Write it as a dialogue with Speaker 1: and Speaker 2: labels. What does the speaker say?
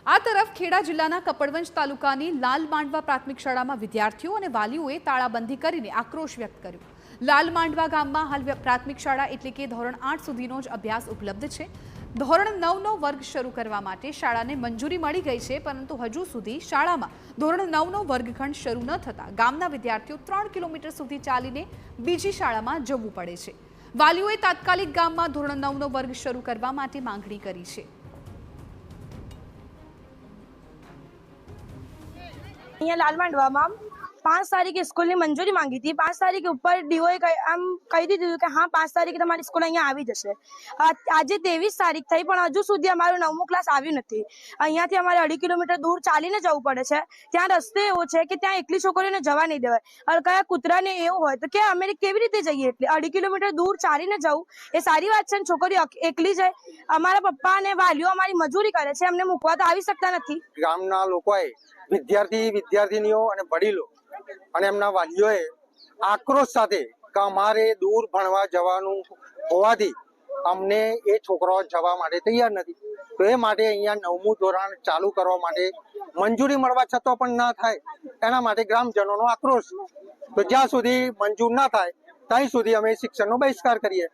Speaker 1: આ તરફ ખેડા જિલ્લાના કપડવંજ તાલુકાની લાલ માંડવા પ્રાથમિક શાળામાં વિદ્યાર્થીઓ અને વાલીઓએ તાળાબંધી કરીને આક્રોશ વ્યક્ત કર્યો। લાલ માંડવા ગામમાં હાલ પ્રાથમિક શાળા એટલે કે ધોરણ 8 સુધીનો જ અભ્યાસ ઉપલબ્ધ છે। ધોરણ 9નો વર્ગ શરૂ કરવા માટે શાળાને મંજૂરી મળી ગઈ છે, પરંતુ હજુ સુધી શાળામાં ધોરણ 9નો વર્ગખંડ શરૂ ન થતા ગામના વિદ્યાર્થીઓ 3 કિલોમીટર સુધી ચાલીને બીજી શાળામાં જવું પડે છે। વાલીઓએ તાત્કાલિક ગામમાં ધોરણ 9નો વર્ગ શરૂ કરવા માટે માંગણી કરી છે।
Speaker 2: लाल मांडवा में 5 तारीखे स्कूल की मंजूरी मांगी थी। 5 तारीख ऊपर डीओए आम कही दीधुं कि हाँ 5 तारीखे तमारी स्कूल अहींया आवी जशे। आज 23 तारीख थई पण हजू सुधी अमारुं 9मुं क्लास आव्युं नथी। अहींयाथी अमारे 2.5 किलोमीटर दूर चालीने जवुं पड़े छे। त्यां रस्ते एवो छे कि त्यां एकली छोकरीओने जवा नहीं देवाय। कया कूतराने एवुं होय तो के अमे केवी रीते जईए? એટલે 2.5 किलोमीटर दूर चालीने जवुं ए सारी वात छे। छोकरीओ एकली जाय। अमारा पप्पा अने वालीओ अमारी मजूरी करे छे, अमने मूकवा तो आवी सकता नथी।
Speaker 3: गामना लोकोए विद्यार्थी विद्यार्थिनीओ अने वडीलो અને એમના વાલીઓએ આક્રોશ સાથે કે અમારે દૂર ભણવા જવાનું હોવાથી અમને એ છોકરાઓ જવા માટે તૈયાર નથી, તો એ માટે અહીંયા 9મું ધોરણ ચાલુ કરવા માટે મંજૂરી મળવા છતાં પણ ના થાય, એના માટે ગ્રામજનોનો આક્રોશ। તો જ્યાં સુધી મંજૂર ના થાય ત્યાં સુધી અમે શિક્ષણનો બહિષ્કાર કરીએ।